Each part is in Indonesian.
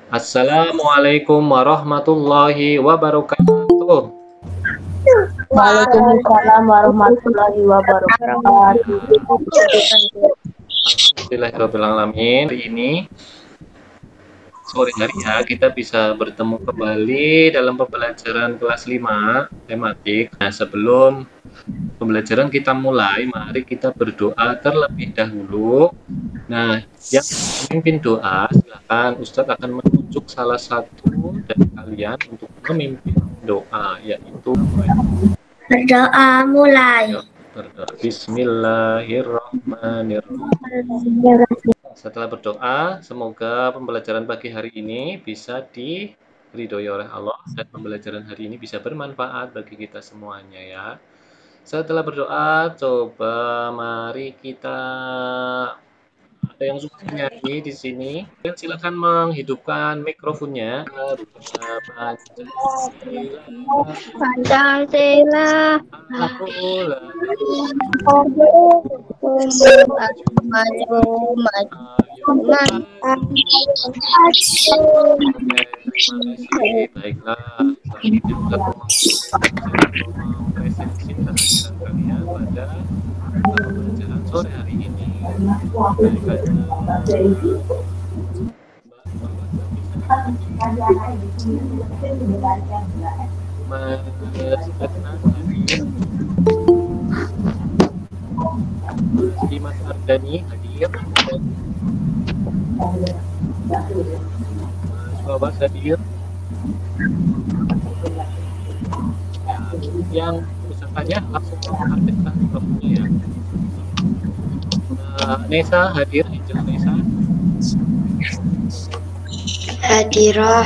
Assalamualaikum warahmatullahi wabarakatuh. Waalaikumsalam warahmatullahi wabarakatuh. Alhamdulillahirabbil alamin. Hari ini sore hari ya kita bisa bertemu kembali dalam pembelajaran kelas 5 tematik. Nah, sebelum pembelajaran kita mulai, mari kita berdoa terlebih dahulu. Nah, yang memimpin doa, silakan Ustadz akan menunjuk salah satu dari kalian untuk memimpin doa, yaitu Berdoa mulai. berdoa. Bismillahirrahmanirrahim. Setelah berdoa, semoga pembelajaran pagi hari ini bisa diridhoi oleh Allah dan pembelajaran hari ini bisa bermanfaat bagi kita semuanya ya. Setelah berdoa, coba mari kita ada yang suka nyanyi di sini. Dan silakan menghidupkan mikrofonnya. Garuda Pancasila, Pancasila. aku Maju, maju, ayo maju. Oke, terima kasih. Baiklah, selanjutnya Ustaz mau presentasi kehadiran kalian pada pembelajaran sore hari ini. Baik, Mas Adnan hadir, Mas Dimas Ardani hadir, Mas Babas hadir. Yang pesertanya langsung aktifkan mikrofonnya ya. Nesa hadir, Angel Nesa. Hadirah.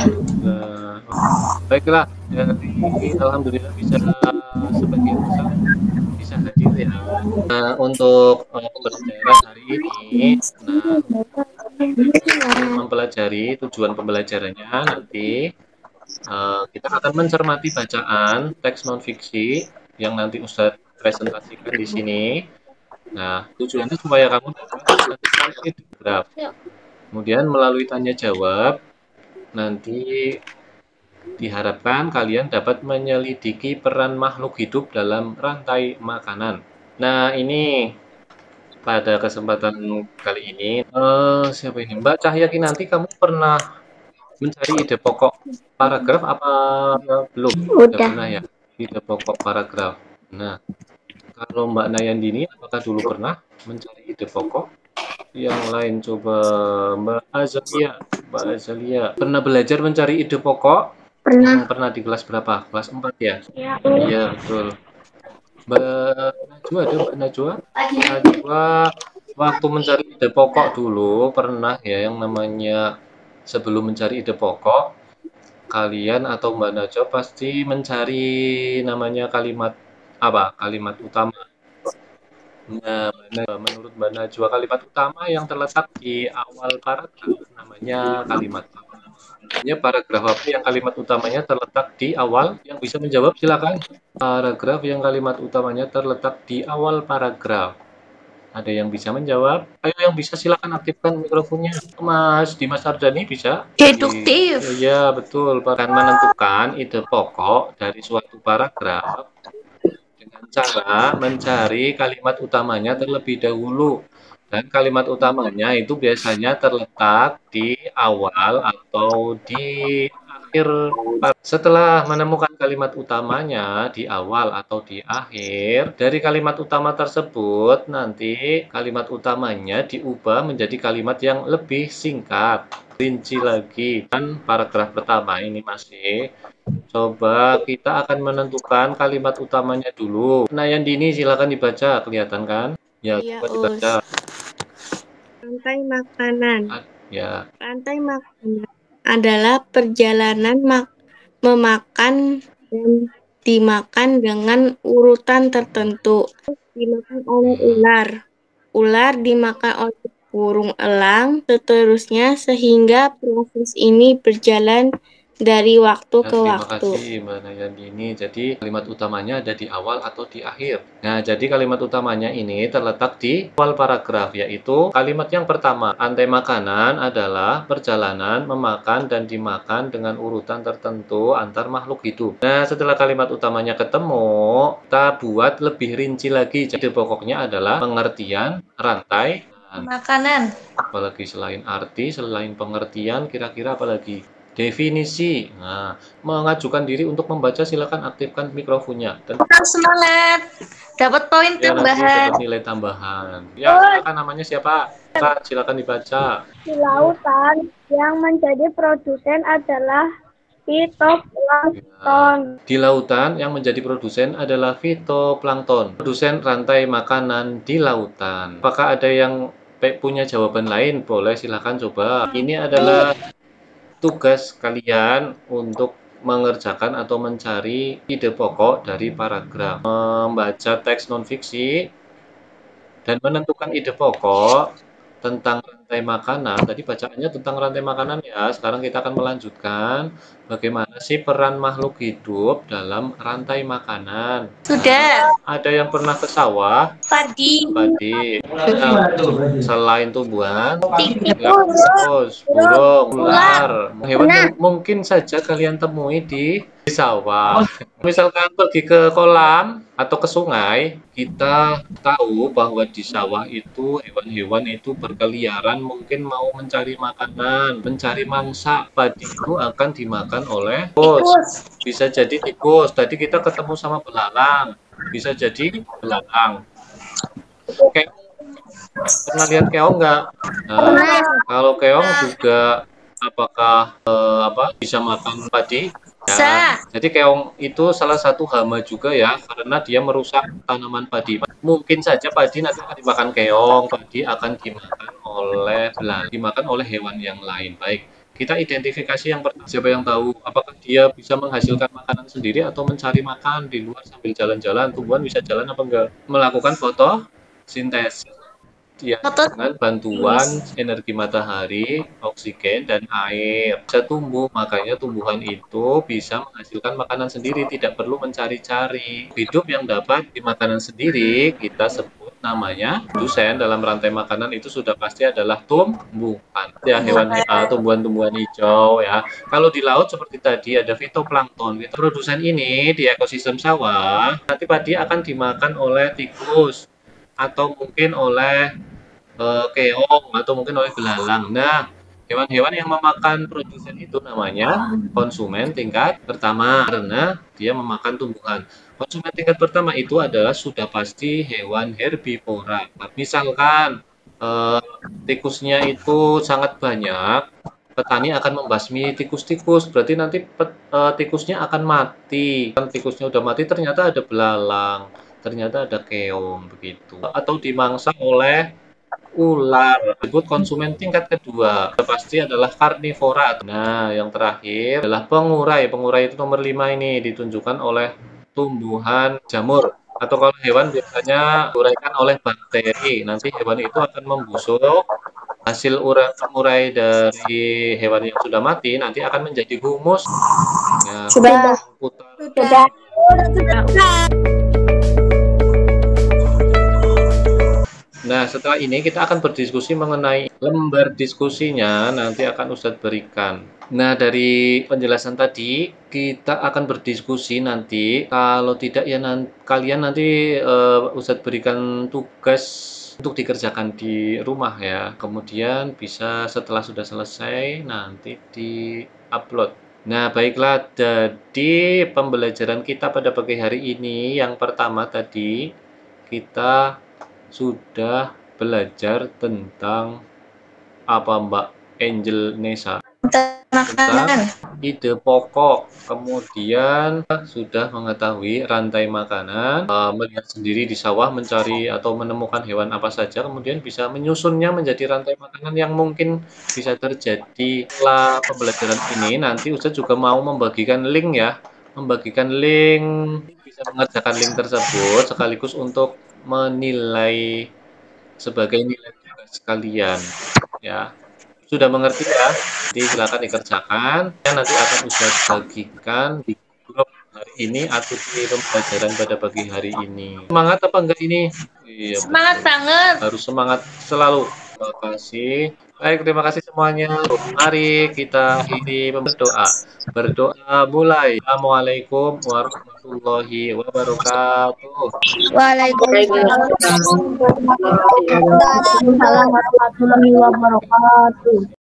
Baiklah, jadi alhamdulillah bisa sebagian besar bisa hadir ya. Nah, untuk pembelajaran hari ini, mempelajari tujuan pembelajarannya nanti kita akan mencermati bacaan teks non fiksi yang nanti Ustadz presentasikan di sini. Nah, tujuannya supaya kamu dapat menganalisis graf. Kemudian melalui tanya jawab, nanti diharapkan kalian dapat menyelidiki peran makhluk hidup dalam rantai makanan. Nah, ini pada kesempatan kali ini, siapa ini? Mbak Cahya Kinanti, kamu pernah mencari ide pokok paragraf apa belum? Udah pernah ya, ide pokok paragraf. Nah, kalau Mbak Nayandini, apakah dulu pernah mencari ide pokok? Yang lain coba Mbak Azalia. Mbak Azalia, pernah belajar mencari ide pokok? Pernah di kelas berapa? Kelas 4 ya? Iya, betul. Mbak Najwa ada Mbak Najwa? Najwa waktu mencari ide pokok dulu pernah ya yang namanya sebelum mencari ide pokok kalian atau Mbak Najwa pasti mencari namanya kalimat apa? Kalimat utama. Nah, menurut Mbak Najwa kalimat utama yang terletak di awal paragraf namanya kalimat apa? Namanya paragraf apa yang kalimat utamanya terletak di awal? Yang bisa menjawab silakan. Paragraf yang kalimat utamanya terletak di awal paragraf. Ada yang bisa menjawab? Ayo yang bisa silakan aktifkan mikrofonnya. Mas Dimas Ardani bisa? Deduktif. Iya, betul. Akan menentukan ide pokok dari suatu paragraf dengan cara mencari kalimat utamanya terlebih dahulu. Dan kalimat utamanya itu biasanya terletak di awal atau di akhir. Setelah menemukan kalimat utamanya di awal atau di akhir, dari kalimat utama tersebut nanti kalimat utamanya diubah menjadi kalimat yang lebih singkat. Rinci lagi, kan paragraf pertama ini masih. Coba kita akan menentukan kalimat utamanya dulu. Nah, yang dini silakan dibaca, kelihatan kan? Ya, coba dibaca. Rantai makanan. Ya. Rantai makanan adalah perjalanan memakan dan dimakan dengan urutan tertentu. Dimakan oleh ular. Ular dimakan oleh burung elang, seterusnya sehingga proses ini berjalan dari waktu Ya, ke terima waktu. kasih Mbak Nayandini. Jadi kalimat utamanya ada di awal atau di akhir. Nah, jadi kalimat utamanya ini terletak di awal paragraf, yaitu kalimat yang pertama. Rantai makanan adalah perjalanan memakan dan dimakan dengan urutan tertentu antar makhluk hidup. Nah, setelah kalimat utamanya ketemu, kita buat lebih rinci lagi. Jadi pokoknya adalah pengertian rantai Makanan. apalagi selain arti, selain pengertian, kira-kira apalagi? Definisi. Nah, mengajukan diri untuk membaca, silakan aktifkan mikrofonnya. Dan Semangat. Dapat poin ya, nanti tambahan. dapat nilai tambahan. Ya, silakan, namanya siapa? Silakan dibaca. Di lautan yang menjadi produsen adalah fitoplankton. Di lautan yang menjadi produsen adalah fitoplankton, produsen rantai makanan di lautan. Apakah ada yang punya jawaban lain? Boleh, silakan coba. Ini adalah tugas kalian untuk mengerjakan atau mencari ide pokok dari paragraf, membaca teks non-fiksi, dan menentukan ide pokok tentang rantai makanan. Tadi bacaannya tentang rantai makanan ya. Sekarang kita akan melanjutkan bagaimana sih peran makhluk hidup dalam rantai makanan. Sudah. Ada yang pernah ke sawah? Padi. Nah, selain tumbuhan, tikus, burung, ular, hewan yang mungkin saja kalian temui di sawah. Misalkan pergi ke kolam atau ke sungai, kita tahu bahwa di sawah itu hewan-hewan itu berkeliaran, mungkin mau mencari makanan, mencari mangsa. Padi itu akan dimakan oleh tikus. Bisa jadi tikus. Tadi kita ketemu sama belalang. Bisa jadi belalang. Oke. Pernah lihat keong nggak? Nah, kalau keong juga apakah bisa makan padi? Ya, jadi keong itu salah satu hama juga ya, karena dia merusak tanaman padi. Mungkin saja padi nanti akan dimakan keong, padi akan dimakan oleh belalang, dimakan oleh hewan yang lain. Baik, kita identifikasi yang pertama. Siapa yang tahu apakah dia bisa menghasilkan makanan sendiri atau mencari makan di luar sambil jalan-jalan? Tumbuhan bisa jalan apa enggak? Melakukan fotosintesis. Ya, dengan bantuan energi matahari, oksigen, dan air. Bisa tumbuh, makanya tumbuhan itu bisa menghasilkan makanan sendiri, tidak perlu mencari-cari. Hidup yang dapat di makanan sendiri, kita sebut namanya produsen. Dalam rantai makanan itu sudah pasti adalah tumbuhan. Ya, tumbuhan-tumbuhan hijau ya. Kalau di laut seperti tadi ada fitoplankton. Produsen ini di ekosistem sawah, nanti padi akan dimakan oleh tikus atau mungkin oleh keong atau mungkin oleh belalang. Nah, hewan-hewan yang memakan produsen itu namanya konsumen tingkat pertama karena dia memakan tumbuhan. Konsumen tingkat pertama itu adalah sudah pasti hewan herbivora. Misalkan tikusnya itu sangat banyak, petani akan membasmi tikus-tikus, berarti nanti tikusnya akan mati. Kan tikusnya udah mati, ternyata ada belalang, ternyata ada keong begitu. Atau dimangsa oleh ular. Disebut konsumen tingkat kedua. Pasti adalah karnivora. Nah, yang terakhir adalah pengurai. Pengurai itu nomor 5 ini ditunjukkan oleh tumbuhan jamur. Atau kalau hewan biasanya diuraikan oleh bakteri. Nanti hewan itu akan membusuk. Hasil urai dari hewan yang sudah mati nanti akan menjadi humus. Ya, Sudah. Sudah. Nah, setelah ini kita akan berdiskusi mengenai lembar diskusinya, nanti akan Ustadz berikan. Nah, dari penjelasan tadi, kita akan berdiskusi nanti. Kalau tidak, ya kalian nanti Ustadz berikan tugas untuk dikerjakan di rumah ya. Kemudian bisa setelah sudah selesai, nanti di-upload. Nah, baiklah, jadi pembelajaran kita pada pagi hari ini, yang pertama tadi, kita sudah belajar tentang apa Mbak Angel Nesa? Tentang ide pokok, kemudian sudah mengetahui rantai makanan, melihat sendiri di sawah mencari atau menemukan hewan apa saja, kemudian bisa menyusunnya menjadi rantai makanan yang mungkin bisa terjadi. Setelah pembelajaran ini, nanti Ustadz juga mau membagikan link ya, bisa mengerjakan link tersebut sekaligus untuk menilai sebagai nilai tugas kalian ya. Sudah mengerti ya? Jadi silakan dikerjakan. Nanti akan Ustaz bagikan di grup hari ini atau di pembelajaran pada pagi hari ini. Semangat apa enggak ini? Iya, Semangat betul. banget. Harus semangat selalu. Terima kasih. Baik, terima kasih semuanya. Mari kita akhiri berdoa. Berdoa mulai. Assalamualaikum warahmatullahi wabarakatuh. Waalaikumsalam warahmatullahi wabarakatuh.